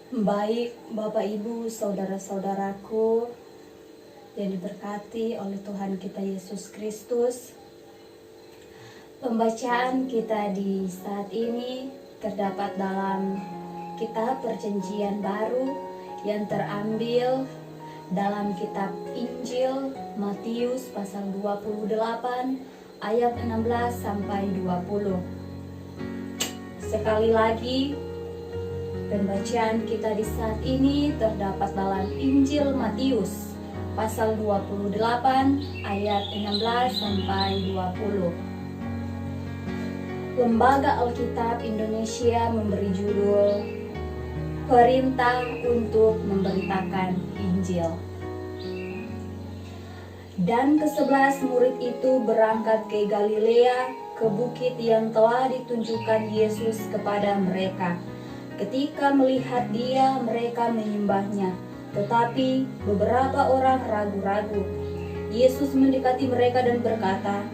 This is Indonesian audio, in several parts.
Baik, Bapak Ibu, saudara-saudaraku yang diberkati oleh Tuhan kita Yesus Kristus. Pembacaan kita di saat ini terdapat dalam kitab Perjanjian Baru yang terambil dalam kitab Injil Matius pasal 28 ayat 16 sampai 20. Sekali lagi, pembacaan kita di saat ini terdapat dalam Injil Matius pasal 28 ayat 16 sampai 20. Lembaga Alkitab Indonesia memberi judul Perintah untuk Memberitakan Injil. Dan ke-11 murid itu berangkat ke Galilea, ke bukit yang telah ditunjukkan Yesus kepada mereka. Ketika melihat dia, mereka menyembahnya, tetapi beberapa orang ragu-ragu. Yesus mendekati mereka dan berkata,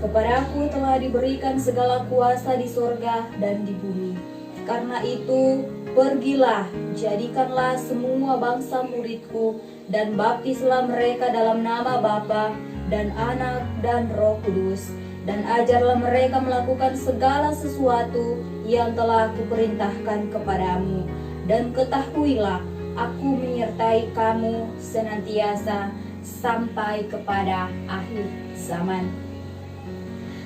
"Kepadaku telah diberikan segala kuasa di sorga dan di bumi. Karena itu, pergilah, jadikanlah semua bangsa muridku, dan baptislah mereka dalam nama Bapa dan Anak dan Roh Kudus, dan ajarlah mereka melakukan segala sesuatu yang telah kuperintahkan kepadamu. Dan ketahuilah, aku menyertai kamu senantiasa sampai kepada akhir zaman."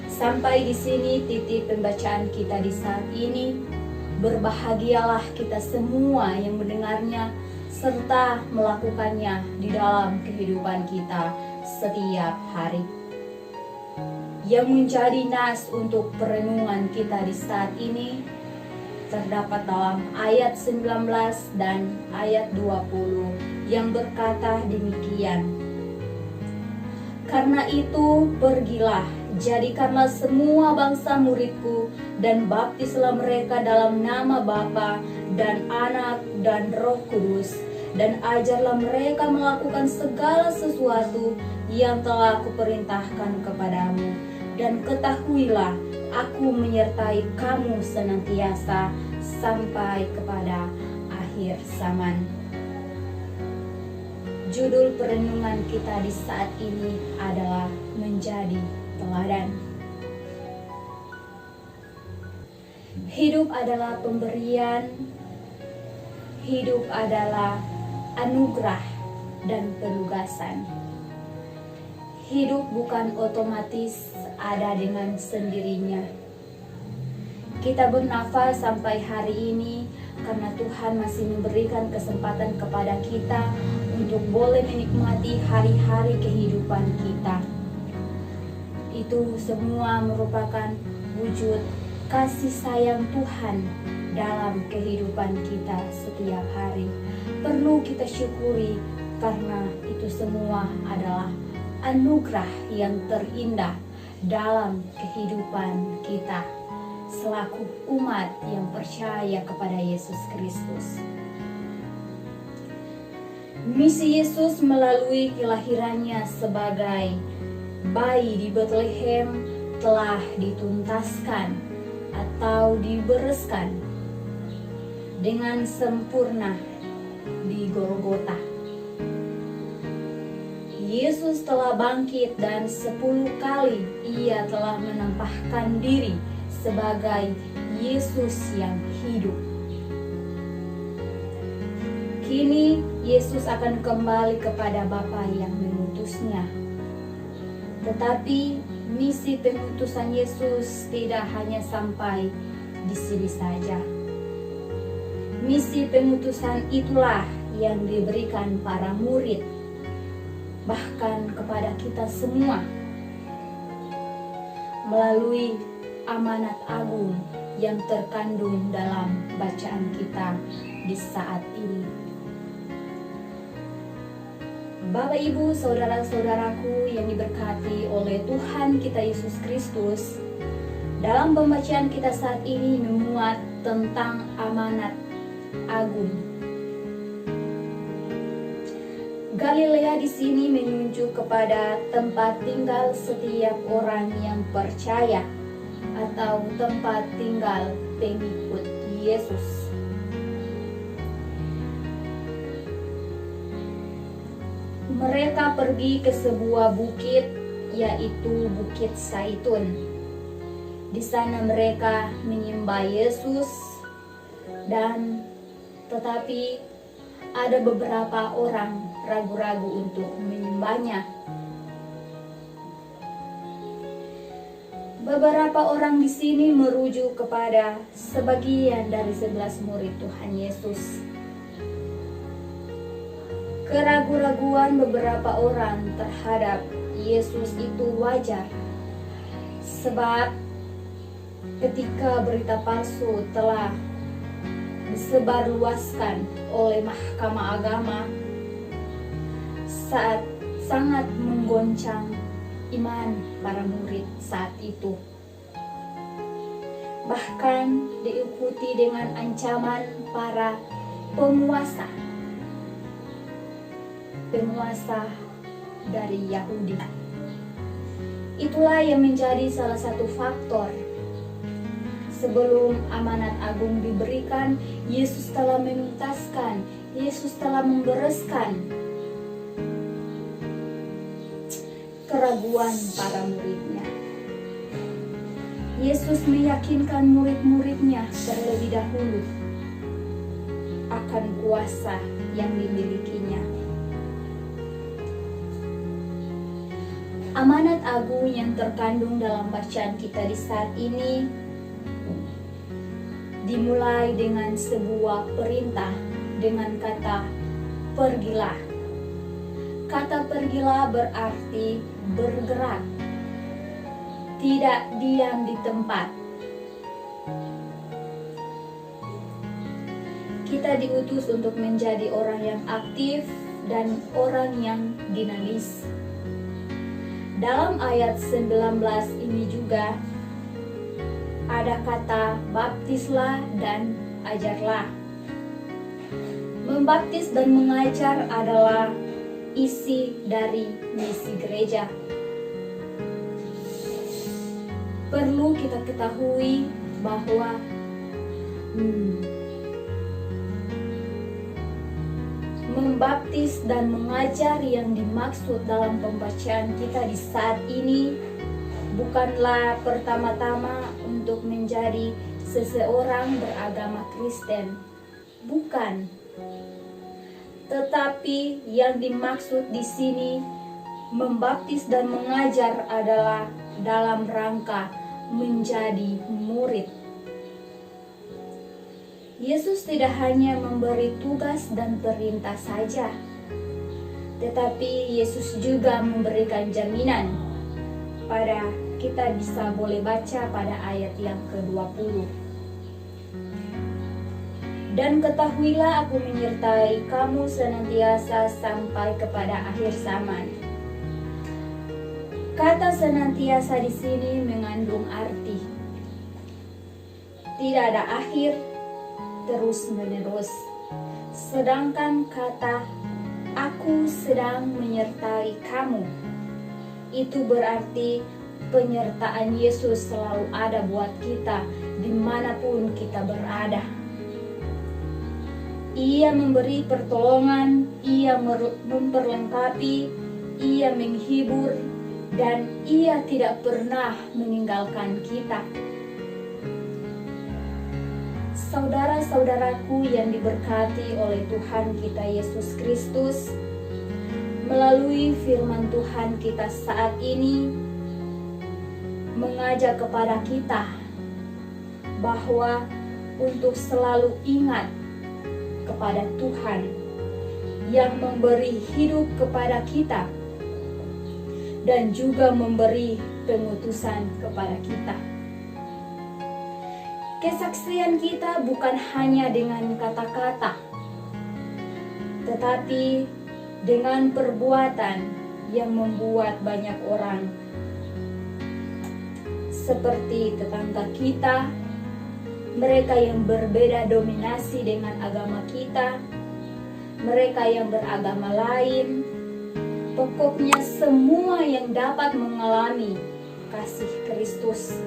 Sampai di sini titik pembacaan kita di saat ini. Berbahagialah kita semua yang mendengarnya serta melakukannya di dalam kehidupan kita setiap hari. Yang menjadi nas untuk perenungan kita di saat ini terdapat dalam ayat 19 dan ayat 20 yang berkata demikian. "Karena itu pergilah, jadikanlah semua bangsa muridku, dan baptislah mereka dalam nama Bapa dan Anak dan Roh Kudus, dan ajarlah mereka melakukan segala sesuatu yang telah kuperintahkan kepadamu. Dan ketahuilah, aku menyertai kamu senantiasa sampai kepada akhir zaman." Judul perenungan kita di saat ini adalah menjadi teladan. Hidup adalah pemberian, hidup adalah anugerah dan penugasan. Hidup bukan otomatis ada dengan sendirinya. Kita bernafas sampai hari ini karena Tuhan masih memberikan kesempatan kepada kita untuk boleh menikmati hari-hari kehidupan kita. Itu semua merupakan wujud kasih sayang Tuhan dalam kehidupan kita setiap hari. Perlu kita syukuri karena itu semua adalah anugerah yang terindah dalam kehidupan kita selaku umat yang percaya kepada Yesus Kristus. Misi Yesus melalui kelahirannya sebagai bayi di Bethlehem telah dituntaskan atau dibereskan dengan sempurna di Golgota. Yesus telah bangkit dan 10 kali ia telah menampakkan diri sebagai Yesus yang hidup. Kini Yesus akan kembali kepada Bapa yang mengutusnya. Tetapi misi pengutusan Yesus tidak hanya sampai di sini saja. Misi pengutusan itulah yang diberikan para murid, bahkan kepada kita semua, melalui amanat agung yang terkandung dalam bacaan kita di saat ini. Bapak, Ibu, saudara-saudaraku yang diberkati oleh Tuhan kita Yesus Kristus, dalam pembacaan kita saat ini memuat tentang amanat agung. Galilea di sini menunjuk kepada tempat tinggal setiap orang yang percaya atau tempat tinggal pengikut Yesus. mereka pergi ke sebuah bukit, yaitu Bukit Zaitun. Di sana mereka menyembah Yesus, dan tetapi ada beberapa orang ragu-ragu untuk menyembahnya. Beberapa orang di sini merujuk kepada sebagian dari 11 murid Tuhan Yesus. Keraguan-raguan beberapa orang terhadap Yesus itu wajar, sebab ketika berita palsu telah disebarluaskan oleh Mahkamah Agama, saat sangat menggoncang iman para murid saat itu. Bahkan diikuti dengan ancaman para penguasa dari Yahudi. Itulah yang menjadi salah satu faktor. Sebelum amanat agung diberikan, Yesus telah menuntaskan, Yesus telah membereskan keraguan para muridnya. Yesus meyakinkan murid-muridnya terlebih dahulu akan kuasa yang dimilikinya. Amanat agung yang terkandung dalam bacaan kita di saat ini dimulai dengan sebuah perintah dengan kata pergilah. Kata pergilah berarti bergerak, tidak diam di tempat. Kita diutus untuk menjadi orang yang aktif dan orang yang dinamis. Dalam ayat 19 ini juga ada kata baptislah dan ajarlah. Membaptis dan mengajar adalah isi dari misi gereja. Perlu kita ketahui bahwa membaptis dan mengajar yang dimaksud dalam pembacaan kita di saat ini bukanlah pertama-tama untuk menjadi seseorang beragama Kristen. Bukan. Tetapi yang dimaksud di sini membaptis dan mengajar adalah dalam rangka menjadi murid. Yesus tidak hanya memberi tugas dan perintah saja, tetapi Yesus juga memberikan jaminan. Pada kita bisa boleh baca pada ayat yang ke-20. Dan ketahuilah aku menyertai kamu senantiasa sampai kepada akhir zaman. Kata senantiasa di sini mengandung arti tidak ada akhir, terus menerus. Sedangkan kata aku sedang menyertai kamu, itu berarti penyertaan Yesus selalu ada buat kita dimanapun kita berada. Ia memberi pertolongan, ia memperlengkapi, ia menghibur, dan ia tidak pernah meninggalkan kita. Saudara-saudaraku yang diberkati oleh Tuhan kita Yesus Kristus, melalui firman Tuhan kita saat ini mengajak kepada kita bahwa untuk selalu ingat kepada Tuhan yang memberi hidup kepada kita dan juga memberi pengutusan kepada kita. Kesaksian kita bukan hanya dengan kata-kata, tetapi dengan perbuatan yang membuat banyak orang seperti tetangga kita, mereka yang berbeda dominasi dengan agama kita, mereka yang beragama lain, pokoknya semua yang dapat mengalami kasih Kristus.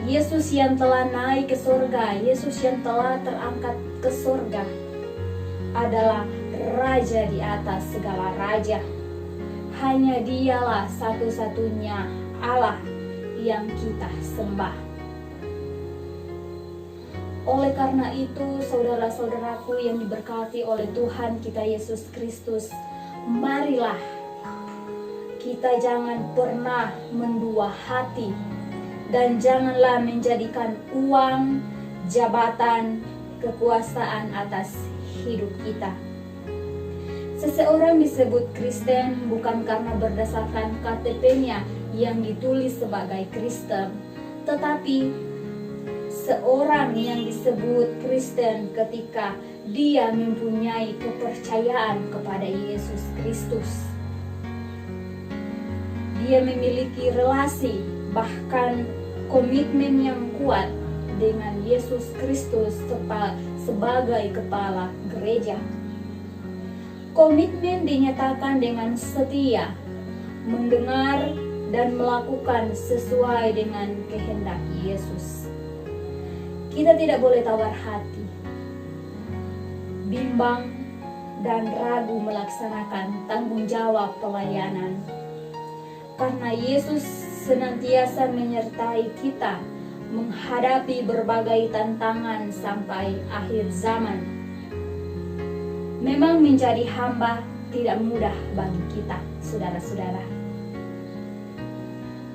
Yesus yang telah naik ke surga, Yesus yang telah terangkat ke surga adalah Raja di atas segala raja. Hanya Dialah satu-satunya Allah yang kita sembah. Oleh karena itu, saudara-saudaraku yang diberkati oleh Tuhan kita Yesus Kristus, marilah kita jangan pernah mendua hati dan janganlah menjadikan uang, jabatan, kekuasaan atas hidup kita. Seseorang disebut Kristen bukan karena berdasarkan KTP-nya yang ditulis sebagai Kristen, tetapi seorang yang disebut Kristen ketika dia mempunyai kepercayaan kepada Yesus Kristus. Dia memiliki relasi, bahkan komitmen yang kuat dengan Yesus Kristus sebagai kepala gereja. Komitmen dinyatakan dengan setia, mendengar dan melakukan sesuai dengan kehendak Yesus. Kita tidak boleh tawar hati, bimbang, dan ragu melaksanakan tanggung jawab pelayanan. Karena Yesus senantiasa menyertai kita menghadapi berbagai tantangan sampai akhir zaman. Memang menjadi hamba tidak mudah bagi kita, saudara-saudara.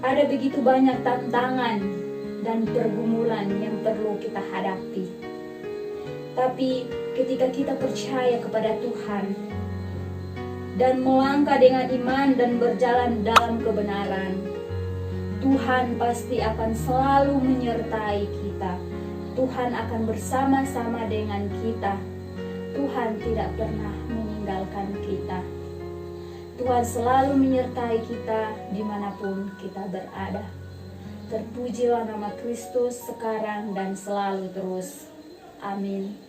Ada begitu banyak tantangan dan pergumulan yang perlu kita hadapi. Tapi ketika kita percaya kepada Tuhan dan melangkah dengan iman dan berjalan dalam kebenaran, Tuhan pasti akan selalu menyertai kita. Tuhan akan bersama-sama dengan kita. Tuhan tidak pernah meninggalkan kita. Tuhan selalu menyertai kita dimanapun kita berada. Terpujilah nama Kristus sekarang dan selalu terus. Amin.